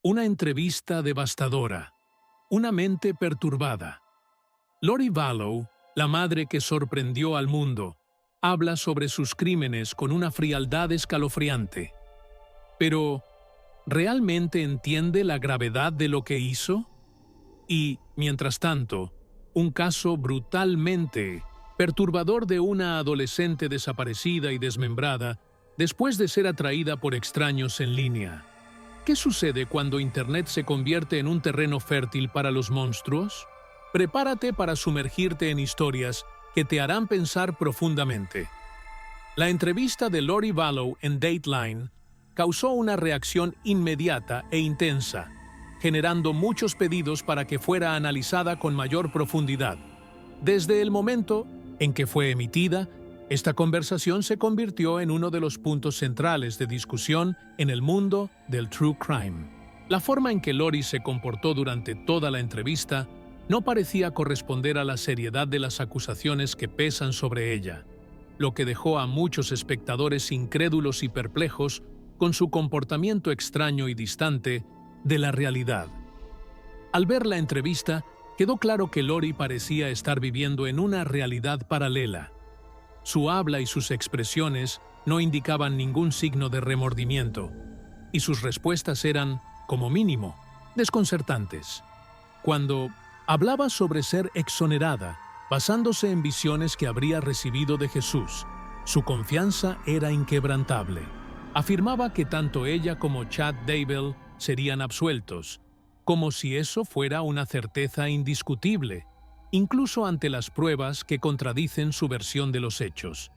Una entrevista devastadora. Una mente perturbada. Lori Vallow, la madre que sorprendió al mundo, habla sobre sus crímenes con una frialdad escalofriante. Pero, ¿realmente entiende la gravedad de lo que hizo? Y, mientras tanto, un caso brutalmente perturbador de una adolescente desaparecida y desmembrada después de ser atraída por extraños en línea. ¿Qué sucede cuando Internet se convierte en un terreno fértil para los monstruos? Prepárate para sumergirte en historias que te harán pensar profundamente. La entrevista de Lori Vallow en Dateline causó una reacción inmediata e intensa, generando muchos pedidos para que fuera analizada con mayor profundidad. Desde el momento en que fue emitida, esta conversación se convirtió en uno de los puntos centrales de discusión en el mundo del true crime. La forma en que Lori se comportó durante toda la entrevista no parecía corresponder a la seriedad de las acusaciones que pesan sobre ella, lo que dejó a muchos espectadores incrédulos y perplejos con su comportamiento extraño y distante de la realidad. Al ver la entrevista, quedó claro que Lori parecía estar viviendo en una realidad paralela. Su habla y sus expresiones no indicaban ningún signo de remordimiento, y sus respuestas eran, como mínimo, desconcertantes. Cuando hablaba sobre ser exonerada, basándose en visiones que habría recibido de Jesús, su confianza era inquebrantable. Afirmaba que tanto ella como Chad Daybell serían absueltos, como si eso fuera una certeza indiscutible, incluso ante las pruebas que contradicen su versión de los hechos.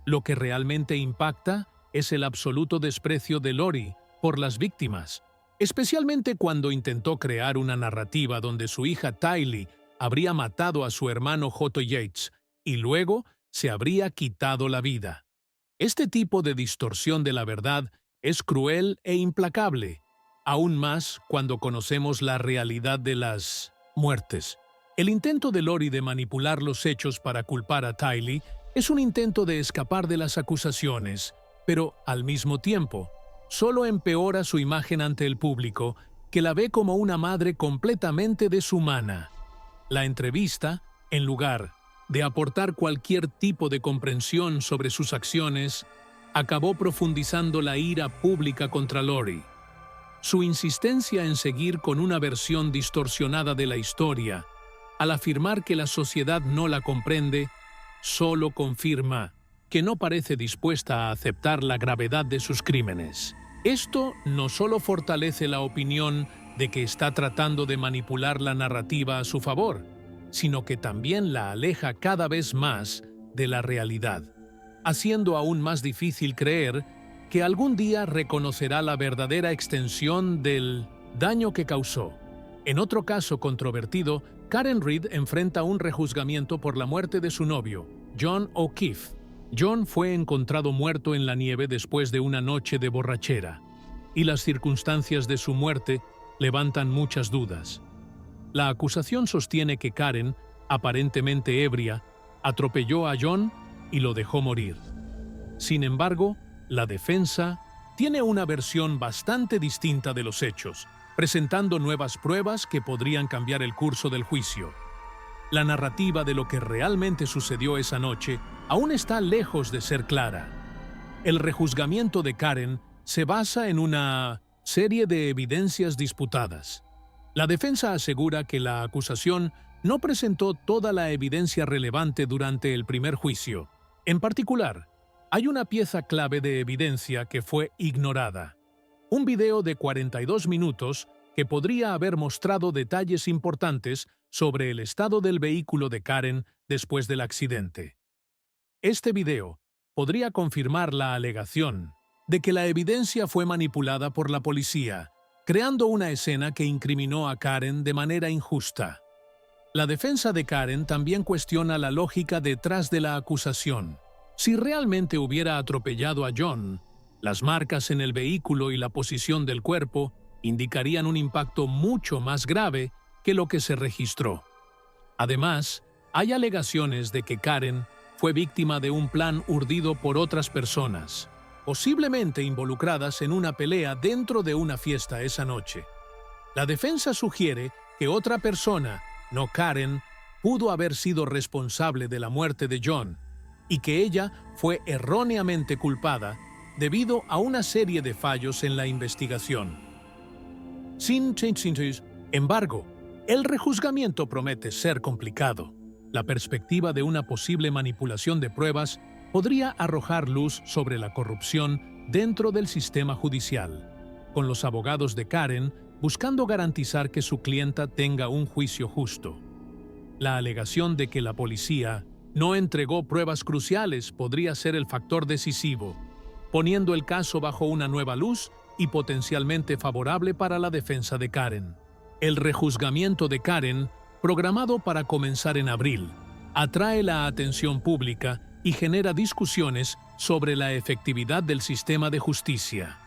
Lo que realmente impacta es el absoluto desprecio de Lori por las víctimas, especialmente cuando intentó crear una narrativa donde su hija Tylee habría matado a su hermano J. Yates y luego se habría quitado la vida. Este tipo de distorsión de la verdad es cruel e implacable, aún más cuando conocemos la realidad de las muertes. El intento de Lori de manipular los hechos para culpar a Tylee es un intento de escapar de las acusaciones, pero, al mismo tiempo, solo empeora su imagen ante el público, que la ve como una madre completamente deshumana. La entrevista, en lugar de aportar cualquier tipo de comprensión sobre sus acciones, acabó profundizando la ira pública contra Lori. Su insistencia en seguir con una versión distorsionada de la historia, al afirmar que la sociedad no la comprende, solo confirma que no parece dispuesta a aceptar la gravedad de sus crímenes. Esto no solo fortalece la opinión de que está tratando de manipular la narrativa a su favor, sino que también la aleja cada vez más de la realidad, haciendo aún más difícil creer que algún día reconocerá la verdadera extensión del daño que causó. En otro caso controvertido, Karen Reed enfrenta un rejuzgamiento por la muerte de su novio, John O'Keefe. John fue encontrado muerto en la nieve después de una noche de borrachera, y las circunstancias de su muerte levantan muchas dudas. La acusación sostiene que Karen, aparentemente ebria, atropelló a John y lo dejó morir. Sin embargo, la defensa tiene una versión bastante distinta de los hechos, presentando nuevas pruebas que podrían cambiar el curso del juicio. La narrativa de lo que realmente sucedió esa noche aún está lejos de ser clara. El rejuzgamiento de Karen se basa en una serie de evidencias disputadas. La defensa asegura que la acusación no presentó toda la evidencia relevante durante el primer juicio. En particular, hay una pieza clave de evidencia que fue ignorada. Un video de 42 minutos que podría haber mostrado detalles importantes sobre el estado del vehículo de Karen después del accidente. Este video podría confirmar la alegación de que la evidencia fue manipulada por la policía, creando una escena que incriminó a Karen de manera injusta. La defensa de Karen también cuestiona la lógica detrás de la acusación. Si realmente hubiera atropellado a John, las marcas en el vehículo y la posición del cuerpo indicarían un impacto mucho más grave que lo que se registró. Además, hay alegaciones de que Karen fue víctima de un plan urdido por otras personas. posiblemente involucradas en una pelea dentro de una fiesta esa noche. La defensa sugiere que otra persona, no Karen, pudo haber sido responsable de la muerte de John y que ella fue erróneamente culpada debido a una serie de fallos en la investigación. Sin embargo, el rejuzgamiento promete ser complicado. La perspectiva de una posible manipulación de pruebas podría arrojar luz sobre la corrupción dentro del sistema judicial, con los abogados de Karen buscando garantizar que su clienta tenga un juicio justo. La alegación de que la policía no entregó pruebas cruciales podría ser el factor decisivo, poniendo el caso bajo una nueva luz y potencialmente favorable para la defensa de Karen. El rejuzgamiento de Karen, programado para comenzar en abril, atrae la atención pública y genera discusiones sobre la efectividad del sistema de justicia.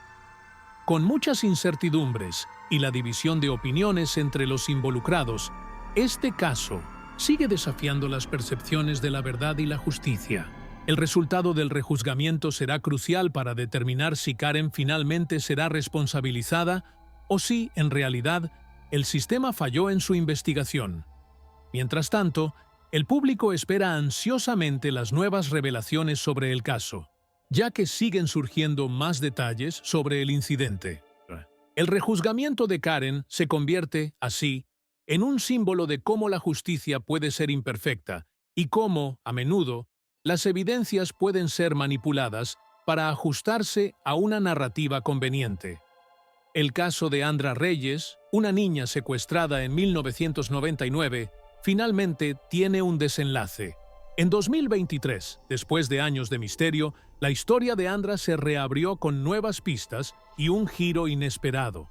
Con muchas incertidumbres y la división de opiniones entre los involucrados, este caso sigue desafiando las percepciones de la verdad y la justicia. El resultado del rejuzgamiento será crucial para determinar si Karen finalmente será responsabilizada o si, en realidad, el sistema falló en su investigación. Mientras tanto, el público espera ansiosamente las nuevas revelaciones sobre el caso, ya que siguen surgiendo más detalles sobre el incidente. El rejuzgamiento de Karen se convierte, así, en un símbolo de cómo la justicia puede ser imperfecta y cómo, a menudo, las evidencias pueden ser manipuladas para ajustarse a una narrativa conveniente. El caso de Andra Reyes, una niña secuestrada en 1999, finalmente tiene un desenlace. En 2023, después de años de misterio, la historia de Andra se reabrió con nuevas pistas y un giro inesperado.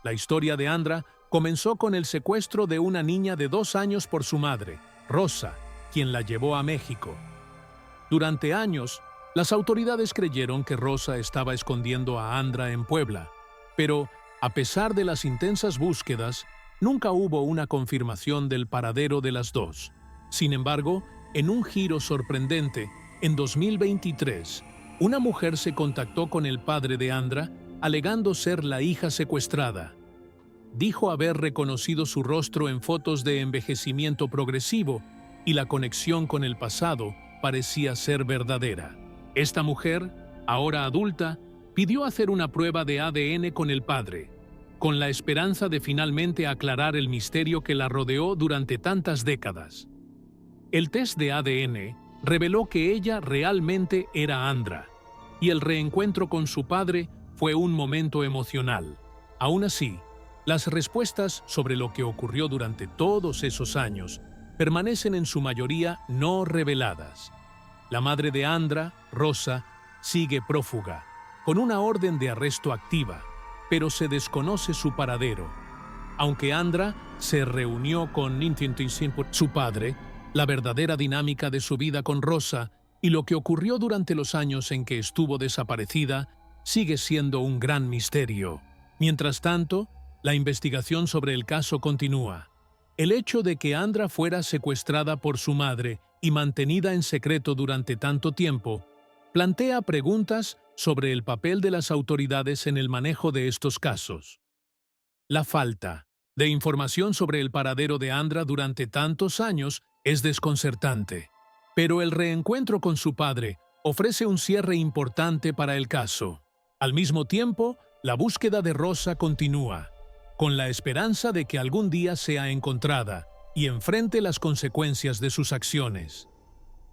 La historia de Andra comenzó con el secuestro de una niña de 2 años por su madre, Rosa, quien la llevó a México. Durante años, las autoridades creyeron que Rosa estaba escondiendo a Andra en Puebla, pero, a pesar de las intensas búsquedas, nunca hubo una confirmación del paradero de las dos. Sin embargo, en un giro sorprendente, en 2023, una mujer se contactó con el padre de Andra, alegando ser la hija secuestrada. Dijo haber reconocido su rostro en fotos de envejecimiento progresivo y la conexión con el pasado parecía ser verdadera. Esta mujer, ahora adulta, pidió hacer una prueba de ADN con el padre, con la esperanza de finalmente aclarar el misterio que la rodeó durante tantas décadas. El test de ADN reveló que ella realmente era Andra, y el reencuentro con su padre fue un momento emocional. Aún así, las respuestas sobre lo que ocurrió durante todos esos años permanecen en su mayoría no reveladas. La madre de Andra, Rosa, sigue prófuga, con una orden de arresto activa, pero se desconoce su paradero. Aunque Andra se reunió con su padre, la verdadera dinámica de su vida con Rosa y lo que ocurrió durante los años en que estuvo desaparecida sigue siendo un gran misterio. Mientras tanto, la investigación sobre el caso continúa. El hecho de que Andra fuera secuestrada por su madre y mantenida en secreto durante tanto tiempo plantea preguntas sobre el papel de las autoridades en el manejo de estos casos. La falta de información sobre el paradero de Andra durante tantos años es desconcertante, pero el reencuentro con su padre ofrece un cierre importante para el caso. Al mismo tiempo, la búsqueda de Rosa continúa, con la esperanza de que algún día sea encontrada y enfrente las consecuencias de sus acciones.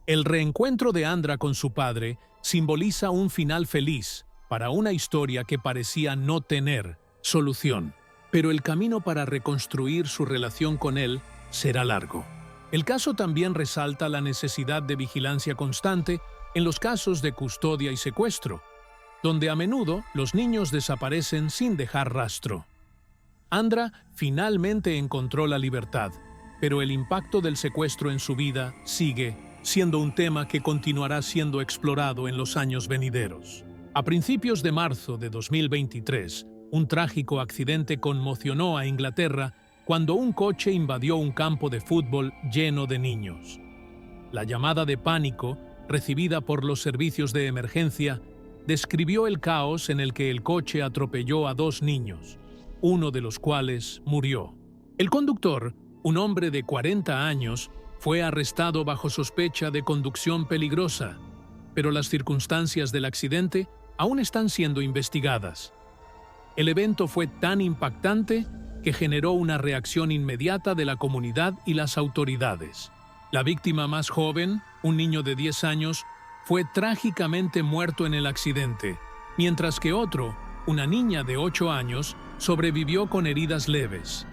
El reencuentro de Andra con su padre simboliza un final feliz para una historia que parecía no tener solución, pero el camino para reconstruir su relación con él será largo. El caso también resalta la necesidad de vigilancia constante en los casos de custodia y secuestro, donde a menudo los niños desaparecen sin dejar rastro. Andra finalmente encontró la libertad, pero el impacto del secuestro en su vida sigue siendo un tema que continuará siendo explorado en los años venideros. A principios de marzo de 2023, un trágico accidente conmocionó a Inglaterra cuando un coche invadió un campo de fútbol lleno de niños. La llamada de pánico, recibida por los servicios de emergencia, describió el caos en el que el coche atropelló a 2 niños, uno de los cuales murió. El conductor, un hombre de 40 años, fue arrestado bajo sospecha de conducción peligrosa, pero las circunstancias del accidente aún están siendo investigadas. El evento fue tan impactante que generó una reacción inmediata de la comunidad y las autoridades. La víctima más joven, un niño de 10 años, fue trágicamente muerto en el accidente, mientras que otro, una niña de 8 años, sobrevivió con heridas leves.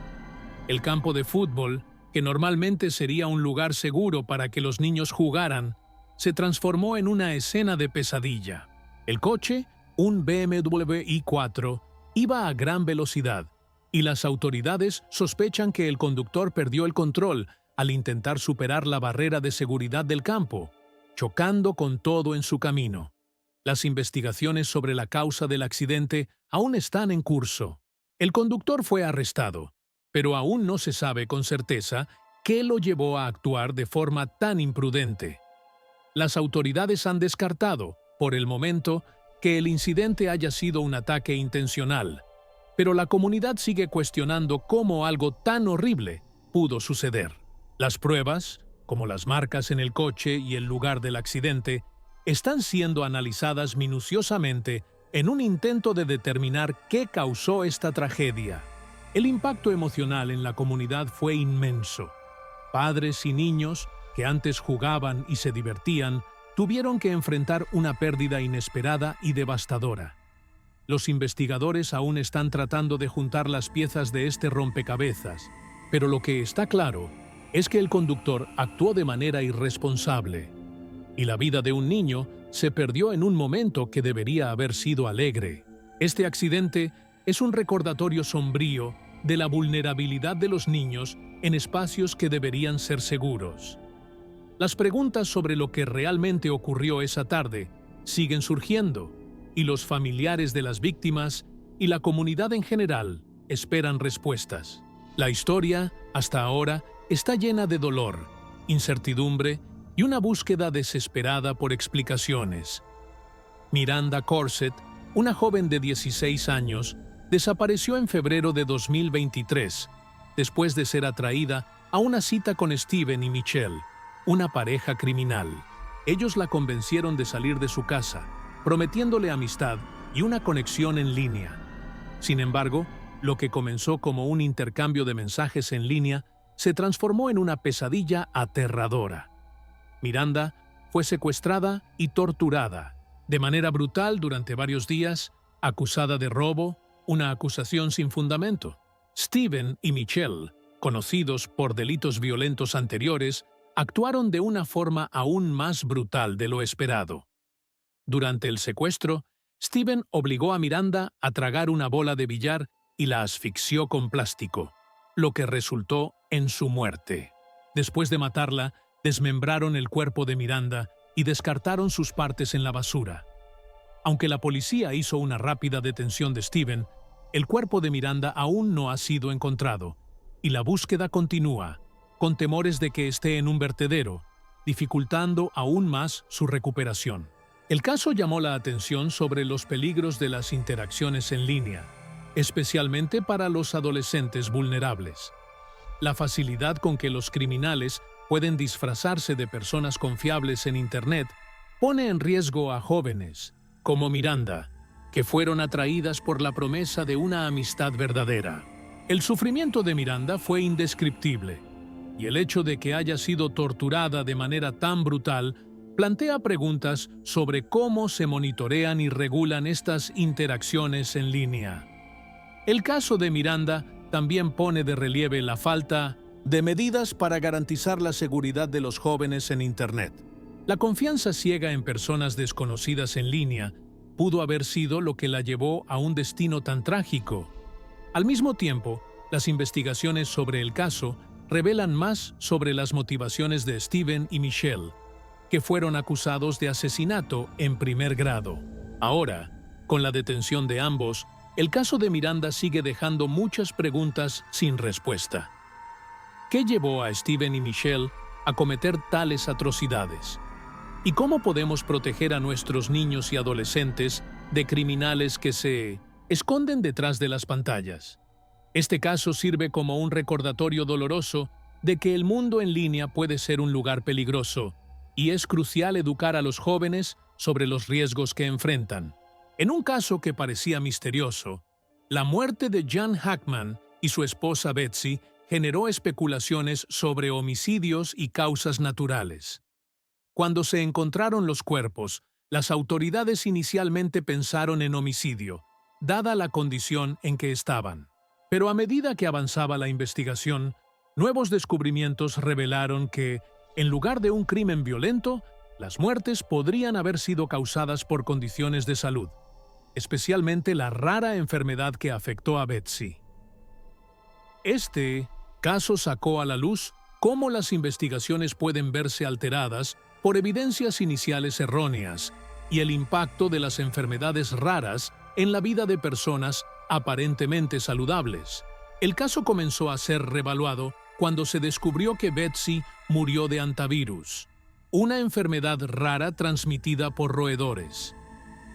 El campo de fútbol, que normalmente sería un lugar seguro para que los niños jugaran, se transformó en una escena de pesadilla. El coche, un BMW i4, iba a gran velocidad, y las autoridades sospechan que el conductor perdió el control al intentar superar la barrera de seguridad del campo, chocando con todo en su camino. Las investigaciones sobre la causa del accidente aún están en curso. El conductor fue arrestado, pero aún no se sabe con certeza qué lo llevó a actuar de forma tan imprudente. Las autoridades han descartado, por el momento, que el incidente haya sido un ataque intencional, pero la comunidad sigue cuestionando cómo algo tan horrible pudo suceder. Las pruebas, como las marcas en el coche y el lugar del accidente, están siendo analizadas minuciosamente en un intento de determinar qué causó esta tragedia. El impacto emocional en la comunidad fue inmenso. Padres y niños, que antes jugaban y se divertían, tuvieron que enfrentar una pérdida inesperada y devastadora. Los investigadores aún están tratando de juntar las piezas de este rompecabezas, pero lo que está claro es que el conductor actuó de manera irresponsable, y la vida de un niño se perdió en un momento que debería haber sido alegre. Este accidente es un recordatorio sombrío de la vulnerabilidad de los niños en espacios que deberían ser seguros. Las preguntas sobre lo que realmente ocurrió esa tarde siguen surgiendo, y los familiares de las víctimas y la comunidad en general esperan respuestas. La historia, hasta ahora, está llena de dolor, incertidumbre y una búsqueda desesperada por explicaciones. Miranda Corset, una joven de 16 años, desapareció en febrero de 2023, después de ser atraída a una cita con Steven y Michelle, una pareja criminal. Ellos la convencieron de salir de su casa, prometiéndole amistad y una conexión en línea. Sin embargo, lo que comenzó como un intercambio de mensajes en línea se transformó en una pesadilla aterradora. Miranda fue secuestrada y torturada de manera brutal durante varios días, acusada de robo, una acusación sin fundamento. Steven y Michelle, conocidos por delitos violentos anteriores, actuaron de una forma aún más brutal de lo esperado. Durante el secuestro, Steven obligó a Miranda a tragar una bola de billar y la asfixió con plástico, lo que resultó en su muerte. Después de matarla, desmembraron el cuerpo de Miranda y descartaron sus partes en la basura. Aunque la policía hizo una rápida detención de Steven, el cuerpo de Miranda aún no ha sido encontrado, y la búsqueda continúa, con temores de que esté en un vertedero, dificultando aún más su recuperación. El caso llamó la atención sobre los peligros de las interacciones en línea, especialmente para los adolescentes vulnerables. La facilidad con que los criminales pueden disfrazarse de personas confiables en Internet pone en riesgo a jóvenes, como Miranda, que fueron atraídas por la promesa de una amistad verdadera. El sufrimiento de Miranda fue indescriptible, y el hecho de que haya sido torturada de manera tan brutal plantea preguntas sobre cómo se monitorean y regulan estas interacciones en línea. El caso de Miranda también pone de relieve la falta de medidas para garantizar la seguridad de los jóvenes en Internet. La confianza ciega en personas desconocidas en línea pudo haber sido lo que la llevó a un destino tan trágico. Al mismo tiempo, las investigaciones sobre el caso revelan más sobre las motivaciones de Steven y Michelle, que fueron acusados de asesinato en primer grado. Ahora, con la detención de ambos, el caso de Miranda sigue dejando muchas preguntas sin respuesta. ¿Qué llevó a Steven y Michelle a cometer tales atrocidades? ¿Y cómo podemos proteger a nuestros niños y adolescentes de criminales que se esconden detrás de las pantallas? Este caso sirve como un recordatorio doloroso de que el mundo en línea puede ser un lugar peligroso, y es crucial educar a los jóvenes sobre los riesgos que enfrentan. En un caso que parecía misterioso, la muerte de Jan Hackman y su esposa Betsy generó especulaciones sobre homicidios y causas naturales. Cuando se encontraron los cuerpos, las autoridades inicialmente pensaron en homicidio, dada la condición en que estaban. Pero a medida que avanzaba la investigación, nuevos descubrimientos revelaron que, en lugar de un crimen violento, las muertes podrían haber sido causadas por condiciones de salud, especialmente la rara enfermedad que afectó a Betsy. Este caso sacó a la luz cómo las investigaciones pueden verse alteradas por evidencias iniciales erróneas y el impacto de las enfermedades raras en la vida de personas aparentemente saludables. El caso comenzó a ser revaluado cuando se descubrió que Betsy murió de hantavirus, una enfermedad rara transmitida por roedores.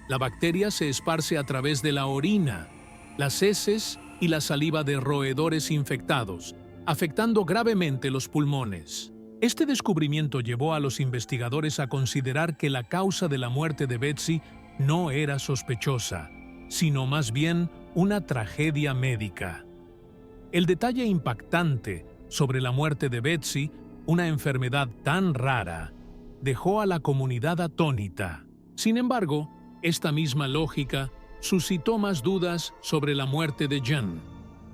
La bacteria se esparce a través de la orina, las heces y la saliva de roedores infectados, afectando gravemente los pulmones. Este descubrimiento llevó a los investigadores a considerar que la causa de la muerte de Betsy no era sospechosa, sino más bien una tragedia médica. El detalle impactante sobre la muerte de Betsy, una enfermedad tan rara, dejó a la comunidad atónita. Sin embargo, esta misma lógica suscitó más dudas sobre la muerte de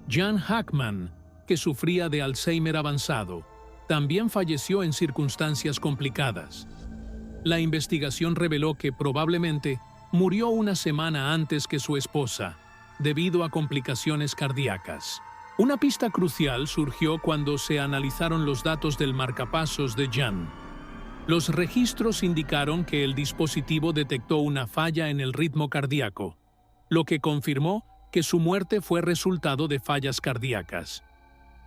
Jan Hackman, que sufría de Alzheimer avanzado. También falleció en circunstancias complicadas. La investigación reveló que probablemente murió una semana antes que su esposa, debido a complicaciones cardíacas. Una pista crucial surgió cuando se analizaron los datos del marcapasos de Jan. Los registros indicaron que el dispositivo detectó una falla en el ritmo cardíaco, lo que confirmó que su muerte fue resultado de fallas cardíacas.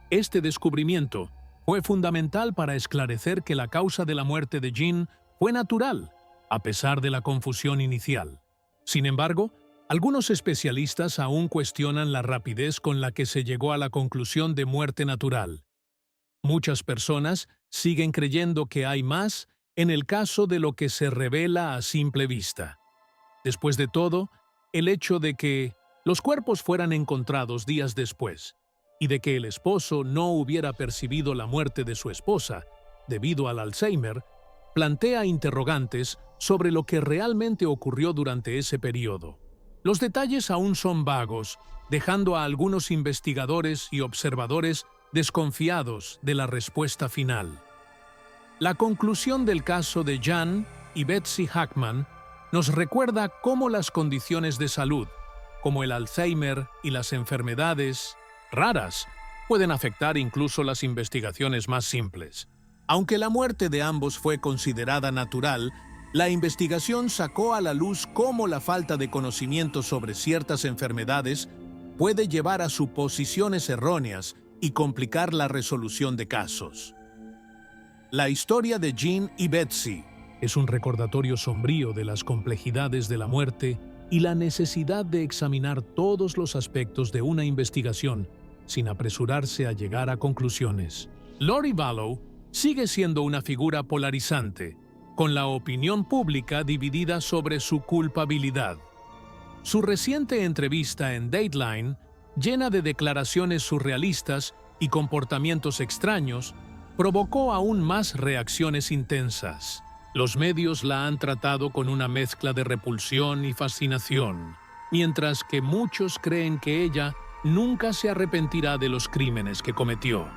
Este descubrimiento fue fundamental para esclarecer que la causa de la muerte de Jan fue natural, a pesar de la confusión inicial. Sin embargo, algunos especialistas aún cuestionan la rapidez con la que se llegó a la conclusión de muerte natural. Muchas personas siguen creyendo que hay más en el caso de lo que se revela a simple vista. Después de todo, el hecho de que los cuerpos fueran encontrados días después y de que el esposo no hubiera percibido la muerte de su esposa debido al Alzheimer, plantea interrogantes sobre lo que realmente ocurrió durante ese periodo. Los detalles aún son vagos, dejando a algunos investigadores y observadores desconfiados de la respuesta final. La conclusión del caso de Jan y Betsy Hackman nos recuerda cómo las condiciones de salud, como el Alzheimer y las enfermedades raras, pueden afectar incluso las investigaciones más simples. Aunque la muerte de ambos fue considerada natural, la investigación sacó a la luz cómo la falta de conocimiento sobre ciertas enfermedades puede llevar a suposiciones erróneas y complicar la resolución de casos. La historia de Jan y Betsy es un recordatorio sombrío de las complejidades de la muerte y la necesidad de examinar todos los aspectos de una investigación sin apresurarse a llegar a conclusiones. Lori Vallow sigue siendo una figura polarizante, con la opinión pública dividida sobre su culpabilidad. Su reciente entrevista en Dateline, llena de declaraciones surrealistas y comportamientos extraños, provocó aún más reacciones intensas. Los medios la han tratado con una mezcla de repulsión y fascinación, mientras que muchos creen que ella nunca se arrepentirá de los crímenes que cometió.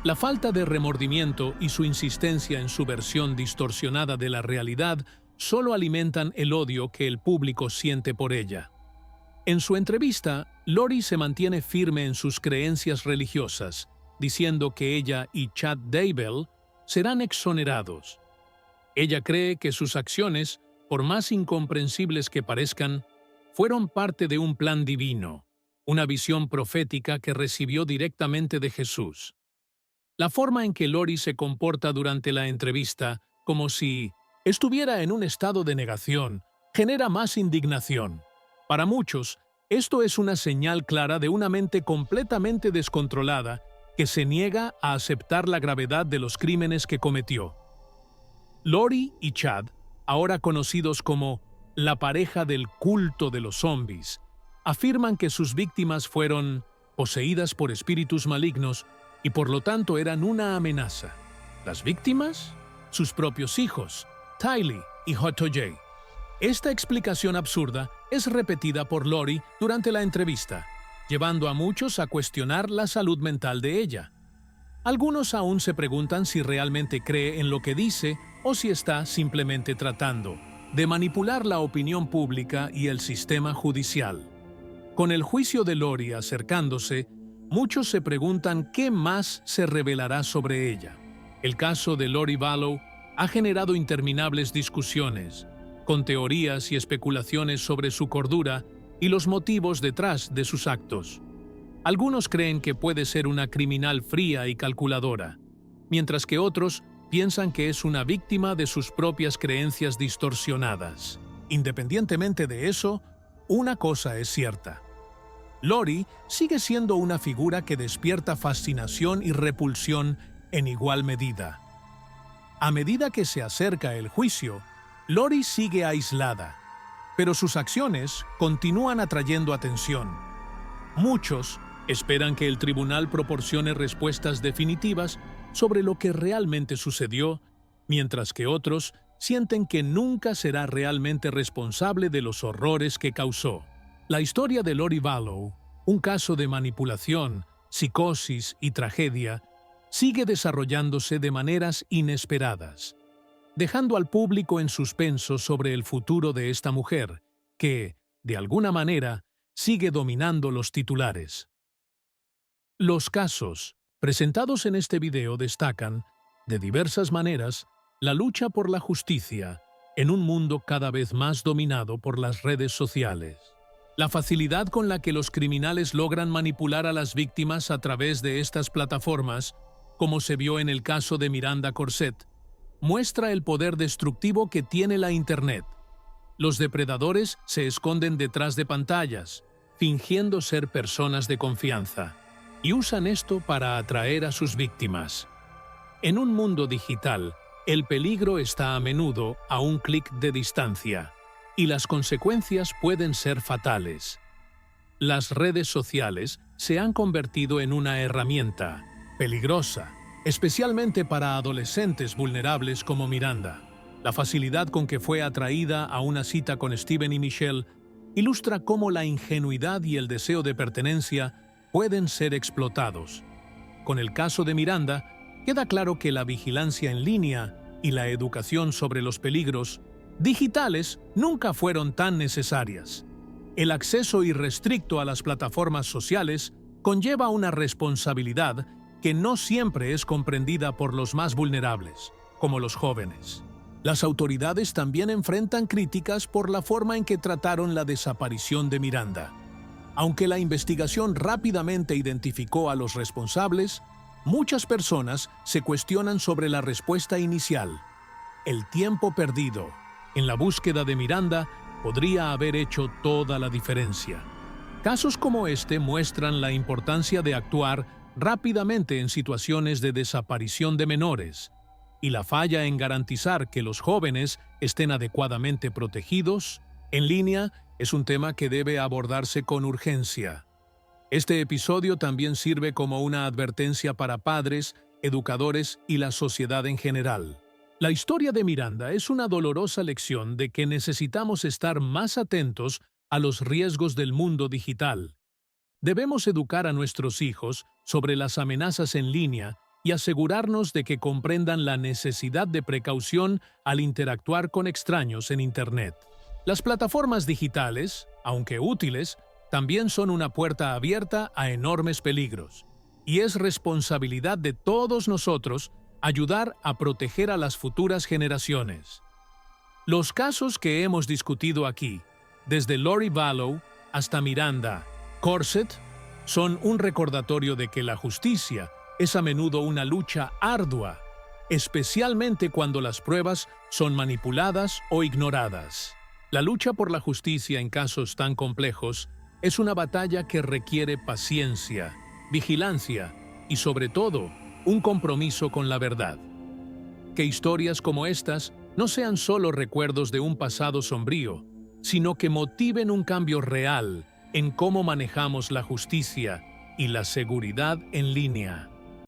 La falta de remordimiento y su insistencia en su versión distorsionada de la realidad solo alimentan el odio que el público siente por ella. En su entrevista, Lori se mantiene firme en sus creencias religiosas, diciendo que ella y Chad Daybell serán exonerados. Ella cree que sus acciones, por más incomprensibles que parezcan, fueron parte de un plan divino, una visión profética que recibió directamente de Jesús. La forma en que Lori se comporta durante la entrevista, como si estuviera en un estado de negación, genera más indignación. Para muchos, esto es una señal clara de una mente completamente descontrolada que se niega a aceptar la gravedad de los crímenes que cometió. Lori y Chad, ahora conocidos como la pareja del culto de los zombies, afirman que sus víctimas fueron poseídas por espíritus malignos y por lo tanto eran una amenaza. ¿Las víctimas? Sus propios hijos, Tylee y Hot-Toyay. Esta explicación absurda es repetida por Lori durante la entrevista, llevando a muchos a cuestionar la salud mental de ella. Algunos aún se preguntan si realmente cree en lo que dice o si está simplemente tratando de manipular la opinión pública y el sistema judicial. Con el juicio de Lori acercándose, muchos se preguntan qué más se revelará sobre ella. El caso de Lori Vallow ha generado interminables discusiones, con teorías y especulaciones sobre su cordura y los motivos detrás de sus actos. Algunos creen que puede ser una criminal fría y calculadora, mientras que otros piensan que es una víctima de sus propias creencias distorsionadas. Independientemente de eso, una cosa es cierta. Lori sigue siendo una figura que despierta fascinación y repulsión en igual medida. A medida que se acerca el juicio, Lori sigue aislada, pero sus acciones continúan atrayendo atención. Muchos esperan que el tribunal proporcione respuestas definitivas sobre lo que realmente sucedió, mientras que otros sienten que nunca será realmente responsable de los horrores que causó. La historia de Lori Vallow, un caso de manipulación, psicosis y tragedia, sigue desarrollándose de maneras inesperadas, dejando al público en suspenso sobre el futuro de esta mujer, que, de alguna manera, sigue dominando los titulares. Los casos presentados en este video destacan, de diversas maneras, la lucha por la justicia en un mundo cada vez más dominado por las redes sociales. La facilidad con la que los criminales logran manipular a las víctimas a través de estas plataformas, como se vio en el caso de Miranda Corsett, muestra el poder destructivo que tiene la Internet. Los depredadores se esconden detrás de pantallas, fingiendo ser personas de confianza, y usan esto para atraer a sus víctimas. En un mundo digital, el peligro está a menudo a un clic de distancia, y las consecuencias pueden ser fatales. Las redes sociales se han convertido en una herramienta peligrosa, especialmente para adolescentes vulnerables como Miranda. La facilidad con que fue atraída a una cita con Steven y Michelle ilustra cómo la ingenuidad y el deseo de pertenencia pueden ser explotados. Con el caso de Miranda, queda claro que la vigilancia en línea y la educación sobre los peligros digitales nunca fueron tan necesarias. El acceso irrestricto a las plataformas sociales conlleva una responsabilidad que no siempre es comprendida por los más vulnerables, como los jóvenes. Las autoridades también enfrentan críticas por la forma en que trataron la desaparición de Miranda. Aunque la investigación rápidamente identificó a los responsables, muchas personas se cuestionan sobre la respuesta inicial. El tiempo perdido en la búsqueda de Miranda podría haber hecho toda la diferencia. Casos como este muestran la importancia de actuar rápidamente en situaciones de desaparición de menores y la falla en garantizar que los jóvenes estén adecuadamente protegidos en línea es un tema que debe abordarse con urgencia. Este episodio también sirve como una advertencia para padres, educadores y la sociedad en general. La historia de Miranda es una dolorosa lección de que necesitamos estar más atentos a los riesgos del mundo digital. Debemos educar a nuestros hijos sobre las amenazas en línea y asegurarnos de que comprendan la necesidad de precaución al interactuar con extraños en Internet. Las plataformas digitales, aunque útiles, también son una puerta abierta a enormes peligros, y es responsabilidad de todos nosotros ayudar a proteger a las futuras generaciones. Los casos que hemos discutido aquí, desde Lori Vallow hasta Miranda Corsett, son un recordatorio de que la justicia es a menudo una lucha ardua. especialmente cuando las pruebas son manipuladas o ignoradas. La lucha por la justicia en casos tan complejos es una batalla que requiere paciencia, vigilancia y, sobre todo, un compromiso con la verdad. Que historias como estas no sean solo recuerdos de un pasado sombrío, sino que motiven un cambio real en cómo manejamos la justicia y la seguridad en línea.